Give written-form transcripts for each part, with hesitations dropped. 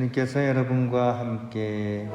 예수님께서 여러분과 함께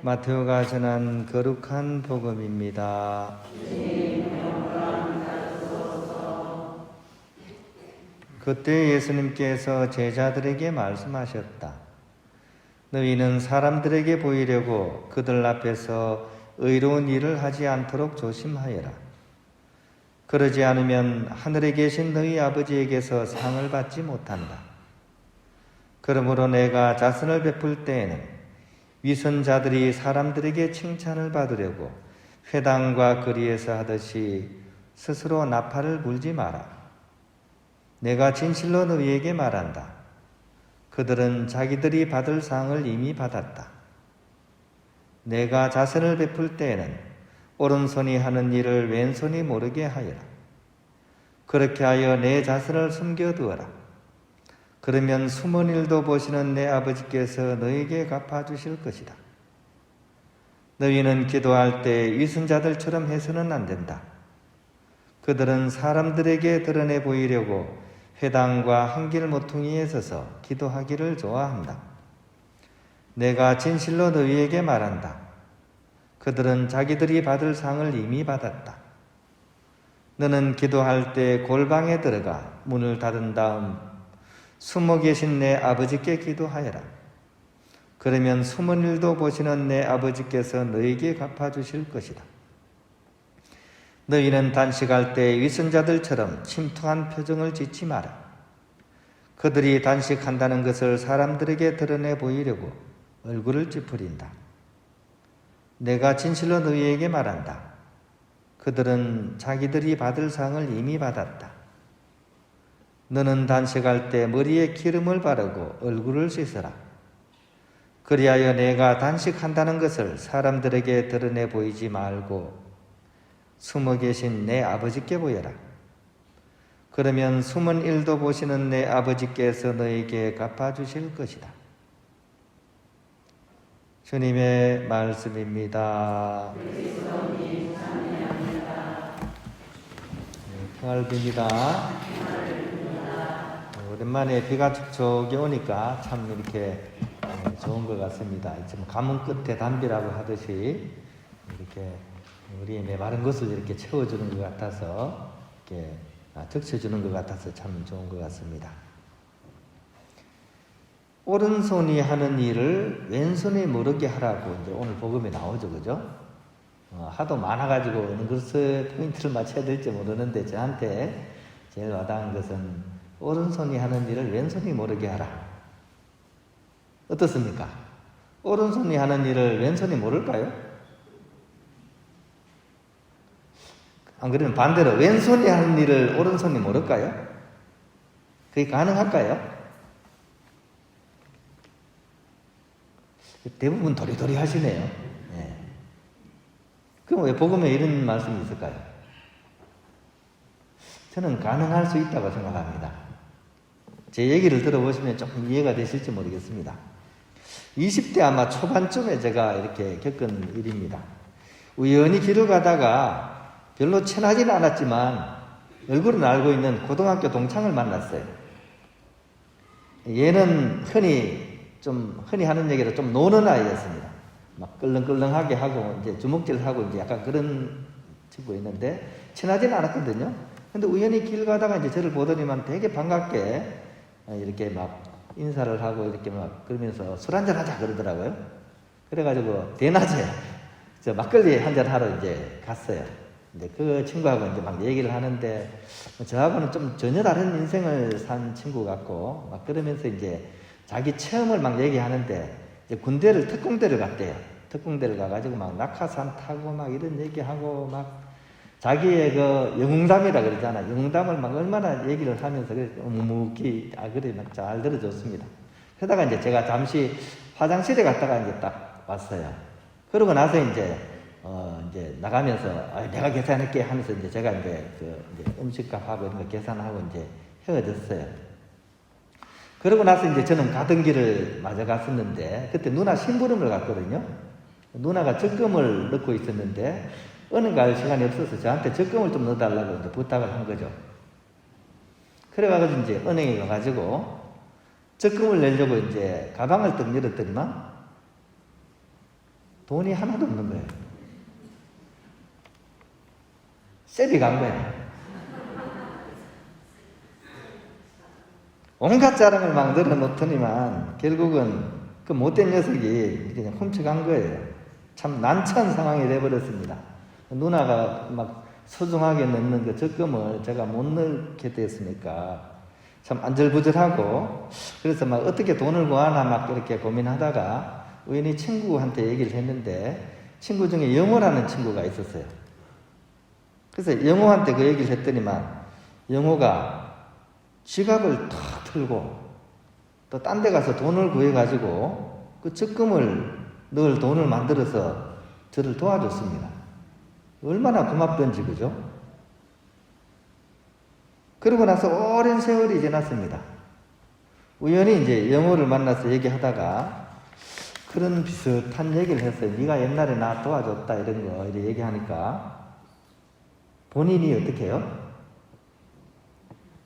마테오가 전한 거룩한 복음입니다. 그때 예수님께서 제자들에게 말씀하셨다. 너희는 사람들에게 보이려고 그들 앞에서 의로운 일을 하지 않도록 조심하여라. 그러지 않으면 하늘에 계신 너희 아버지에게서 상을 받지 못한다. 그러므로 내가 자선을 베풀 때에는 위선자들이 사람들에게 칭찬을 받으려고 회당과 거리에서 하듯이 스스로 나팔을 불지 마라. 내가 진실로 너희에게 말한다. 그들은 자기들이 받을 상을 이미 받았다. 내가 자선을 베풀 때에는 오른손이 하는 일을 왼손이 모르게 하여라. 그렇게 하여 내 자선을 숨겨두어라. 그러면 숨은 일도 보시는 내 아버지께서 너에게 갚아주실 것이다. 너희는 기도할 때 위선자들처럼 해서는 안 된다. 그들은 사람들에게 드러내 보이려고 회당과 한길 모퉁이에 서서 기도하기를 좋아한다. 내가 진실로 너희에게 말한다. 그들은 자기들이 받을 상을 이미 받았다. 너는 기도할 때 골방에 들어가 문을 닫은 다음 숨어 계신 내 아버지께 기도하여라. 그러면 숨은 일도 보시는 내 아버지께서 너에게 갚아주실 것이다. 너희는 단식할 때 위선자들처럼 침통한 표정을 짓지 마라. 그들이 단식한다는 것을 사람들에게 드러내 보이려고 얼굴을 찌푸린다. 내가 진실로 너희에게 말한다. 그들은 자기들이 받을 상을 이미 받았다. 너는 단식할 때 머리에 기름을 바르고 얼굴을 씻어라. 그리하여 내가 단식한다는 것을 사람들에게 드러내 보이지 말고 숨어 계신 내 아버지께 보여라. 그러면 숨은 일도 보시는 내 아버지께서 너에게 갚아주실 것이다. 주님의 말씀입니다. 평화를 빕니다. 오랜만에 비가 촉촉이 오니까 참 이렇게 좋은 것 같습니다. 지금 가뭄 끝에 담비라고 하듯이 이렇게 우리의 메마른 것을 이렇게 채워주는 것 같아서 이렇게 적셔주는 것 같아서 참 좋은 것 같습니다. 오른손이 하는 일을 왼손이 모르게 하라고 이제 오늘 복음에 나오죠, 그죠? 하도 많아가지고 어느 것을 포인트를 맞춰야 될지 모르는데 저한테 제일 와닿은 것은 오른손이 하는 일을 왼손이 모르게 하라. 어떻습니까? 오른손이 하는 일을 왼손이 모를까요? 안 그러면 반대로 왼손이 하는 일을 오른손이 모를까요? 그게 가능할까요? 대부분 도리도리 하시네요. 네. 그럼 왜 복음에 이런 말씀이 있을까요? 저는 가능할 수 있다고 생각합니다. 제 얘기를 들어보시면 조금 이해가 되실지 모르겠습니다. 20대 아마 초반쯤에 제가 이렇게 겪은 일입니다. 우연히 길을 가다가 별로 친하지는 않았지만 얼굴은 알고 있는 고등학교 동창을 만났어요. 얘는 흔히 하는 얘기로 좀 노는 아이였습니다. 막 끌렁끌렁하게 하고 이제 주먹질하고 이제 약간 그런 친구였는데 친하지는 않았거든요. 근데 우연히 길 가다가 이제 저를 보더니만 되게 반갑게 이렇게 막 인사를 하고 이렇게 막 그러면서 술 한잔 하자 그러더라고요. 그래가지고 대낮에 저 막걸리 한잔 하러 이제 갔어요. 이제 그 친구하고 이제 막 얘기를 하는데 저하고는 좀 전혀 다른 인생을 산 친구 같고 막 그러면서 이제 자기 체험을 막 얘기하는데 이제 군대를 특공대를 갔대요. 특공대를 가가지고 막 낙하산 타고 막 이런 얘기하고 막 자기의 그 영웅담이라 그러잖아. 영웅담을 막 얼마나 얘기를 하면서 묵묵히 그래 막 잘 들어줬습니다. 그러다가 이제 제가 잠시 화장실에 갔다가 이제 딱 왔어요. 그러고 나서 이제 나가면서 내가 계산할게 하면서 이제 제가 이제 음식값하고 이런 거 계산하고 이제 헤어졌어요. 그러고 나서 이제 저는 가던 길을 맞아 갔었는데 그때 누나 심부름을 갔거든요. 누나가 적금을 넣고 있었는데 은행 갈 시간이 없어서 저한테 적금을 좀 넣어달라고 이제 부탁을 한 거죠. 그래가지고 이제 은행에 가가지고 적금을 내려고 이제 가방을 떡 열었더니만 돈이 하나도 없는 거예요. 셉이 간 거예요. 온갖 자랑을 막 늘어놓더니만 결국은 그 못된 녀석이 그냥 훔쳐간 거예요. 참 난처한 상황이 돼버렸습니다. 누나가 막 소중하게 넣는 그 적금을 제가 못 넣게 됐으니까 참 안절부절하고, 그래서 막 어떻게 돈을 구하나 막 이렇게 고민하다가 우연히 친구한테 얘기를 했는데, 친구 중에 영호라는 친구가 있었어요. 그래서 영호한테 그 얘기를 했더니만 영호가 지갑을 탁 털고 또 딴 데 가서 돈을 구해가지고 그 적금을 넣을 돈을 만들어서 저를 도와줬습니다. 얼마나 고맙던지, 그죠? 그러고 나서 오랜 세월이 지났습니다. 우연히 이제 영호를 만나서 얘기하다가 그런 비슷한 얘기를 했어요. 네가 옛날에 나 도와줬다 이런 거 이렇게 얘기하니까 본인이 어떻게 해요?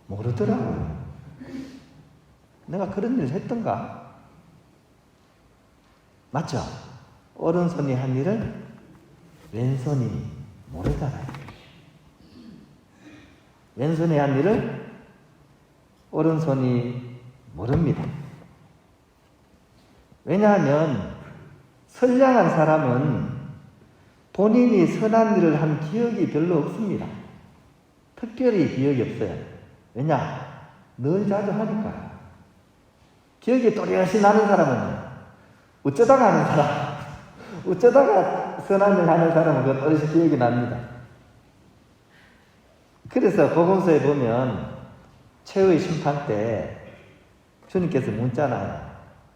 모르더라고요. 내가 그런 일을 했던가? 맞죠? 오른손이 한 일을 왼손이 모르잖아요. 왼손이 한 일을 오른손이 모릅니다. 왜냐하면 선량한 사람은 본인이 선한 일을 한 기억이 별로 없습니다. 특별히 기억이 없어요. 왜냐? 늘 자주 하니까. 기억이 또렷이 나는 사람은 어쩌다가 하는 사람, 어쩌다가 선한 일 하는 사람은 그 또렷이 기억이 납니다. 그래서 복음서에 보면 최후의 심판 때 주님께서 묻잖아요.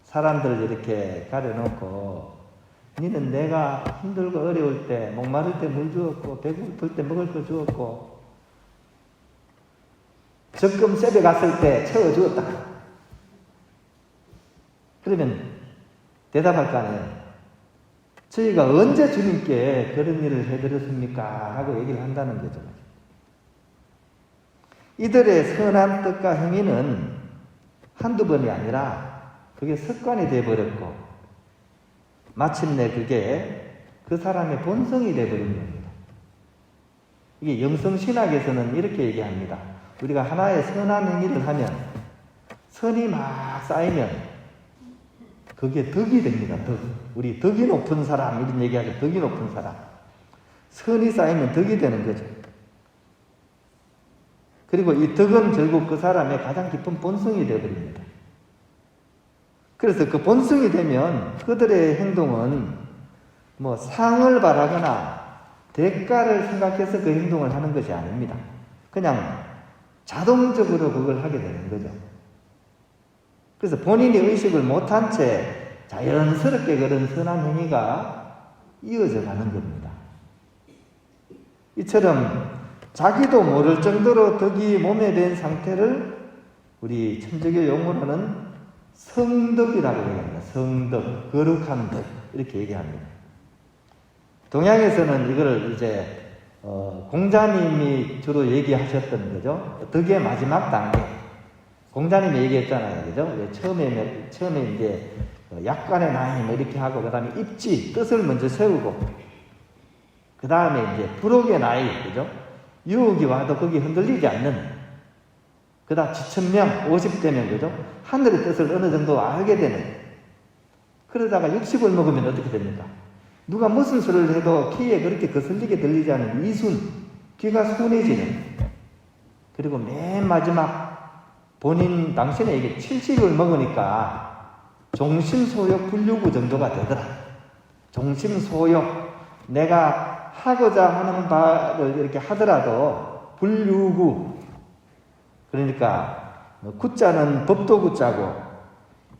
사람들을 이렇게 가려놓고 너는 내가 힘들고 어려울 때, 목마를 때 물 주었고 배고플 때 먹을 걸 주었고 적금 셉에 갔을 때 채워주었다. 그러면 대답할 거 아니에요. 저희가 언제 주님께 그런 일을 해드렸습니까? 하고 얘기를 한다는 거죠. 이들의 선한 뜻과 행위는 한두 번이 아니라 그게 습관이 되어버렸고 마침내 그게 그 사람의 본성이 되어버린 겁니다. 이게 영성신학에서는 이렇게 얘기합니다. 우리가 하나의 선한 행위를 하면 선이 막 쌓이면 그게 덕이 됩니다. 덕. 우리 덕이 높은 사람 이런 얘기하죠. 덕이 높은 사람. 선이 쌓이면 덕이 되는 거죠. 그리고 이 덕은 결국 그 사람의 가장 깊은 본성이 되어버립니다. 그래서 그 본성이 되면 그들의 행동은 뭐 상을 바라거나 대가를 생각해서 그 행동을 하는 것이 아닙니다. 그냥 자동적으로 그걸 하게 되는 거죠. 그래서 본인이 의식을 못한 채 자연스럽게 그런 선한 행위가 이어져 가는 겁니다. 이처럼 자기도 모를 정도로 덕이 몸에 밴 상태를 우리 천주교 용어로는 성덕이라고 얘기합니다. 성덕, 거룩한 덕 이렇게 얘기합니다. 동양에서는 이거를 이제 공자님이 주로 얘기하셨던 거죠. 덕의 마지막 단계. 공자님이 얘기했잖아요, 그죠? 처음에 이제 약관의 나이 뭐 이렇게 하고 그다음에 입지 뜻을 먼저 세우고 그 다음에 이제 불혹의 나이, 그죠? 유혹이 와도 거기 흔들리지 않는, 그 다음 지천명 50대면, 그죠? 하늘의 뜻을 어느 정도 알게 되는. 그러다가 60을 먹으면 어떻게 됩니까? 누가 무슨 소리를 해도 귀에 그렇게 거슬리게 들리지 않는 이순, 귀가 순해지는. 그리고 맨 마지막 본인 당신에게 70을 먹으니까 종심소욕 불유구 정도가 되더라. 종심소욕, 내가 하고자 하는 바를 이렇게 하더라도 불유구, 그러니까 구자는 법도 구자고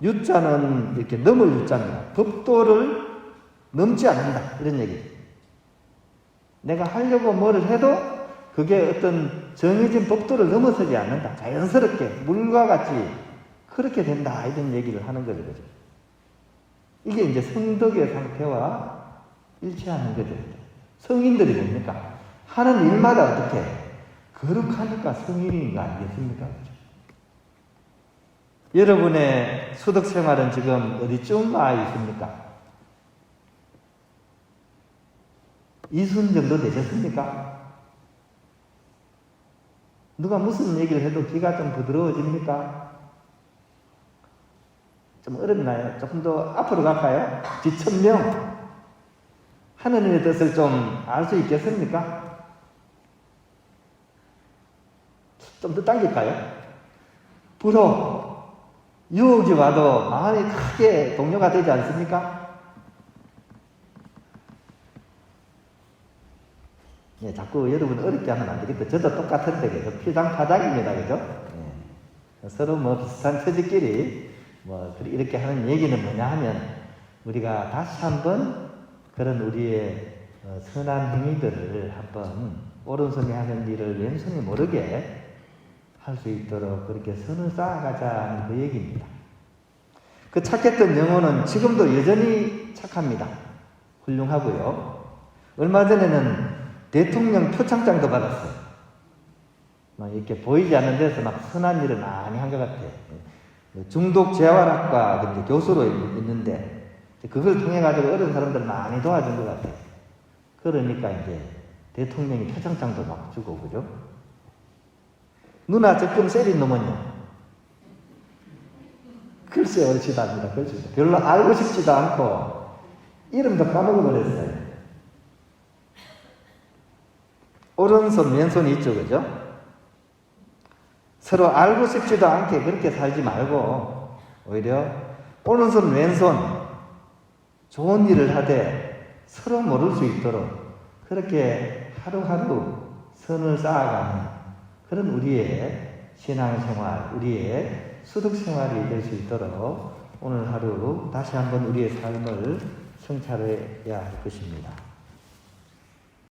유자는 이렇게 넘을 유자입니다. 법도를 넘지 않는다 이런 얘기예요. 내가 하려고 뭐를 해도 그게 어떤 정해진 법도를 넘어서지 않는다. 자연스럽게 물과 같이 그렇게 된다 이런 얘기를 하는 거죠. 이게 이제 성덕의 상태와 일치하는 거죠. 성인들이 뭡니까? 하는 일마다 어떻게 거룩하니까 성인인 거 아니겠습니까? 여러분의 소득 생활은 지금 어디쯤 와 있습니까? 2순 정도 되셨습니까? 누가 무슨 얘기를 해도 귀가 좀 부드러워집니까? 좀 어렵나요? 조금 더 앞으로 갈까요? 지천명 하느님의 뜻을 좀 알 수 있겠습니까? 좀 더 당길까요? 불호 유혹이 와도 마음이 크게 동요가 되지 않습니까? 예, 자꾸 여러분 어렵게 하면 안 되겠다. 저도 똑같은데, 그죠? 피장파장입니다, 그죠? 예. 서로 뭐 비슷한 처지끼리 뭐 이렇게 하는 얘기는 뭐냐 하면 우리가 다시 한번 그런 우리의 선한 행위들을 한번 오른손이 하는 일을 왼손이 모르게 할 수 있도록 그렇게 선을 쌓아가자는 그 얘기입니다. 그 착했던 영혼은 지금도 여전히 착합니다. 훌륭하고요. 얼마 전에는 대통령 표창장도 받았어요. 막 이렇게 보이지 않는 데서 막 선한 일을 많이 한 것 같아요. 중독 재활학과 교수로 있는데 그걸 통해 가지고 어려운 사람들 많이 도와준 것 같아요. 그러니까 이제 대통령이 표창장도 막 주고, 그죠? 누나 적금 세린 놈은요? 글쎄 어찌답니다. 글쎄 별로 알고 싶지도 않고 이름도 까먹어버렸어요. 오른손 왼손이 있죠, 그죠? 서로 알고 싶지도 않게 그렇게 살지 말고 오히려 오른손 왼손 좋은 일을 하되 서로 모를 수 있도록 그렇게 하루하루 선을 쌓아가는 그런 우리의 신앙생활, 우리의 수득생활이 될 수 있도록 오늘 하루 다시 한번 우리의 삶을 성찰해야 할 것입니다.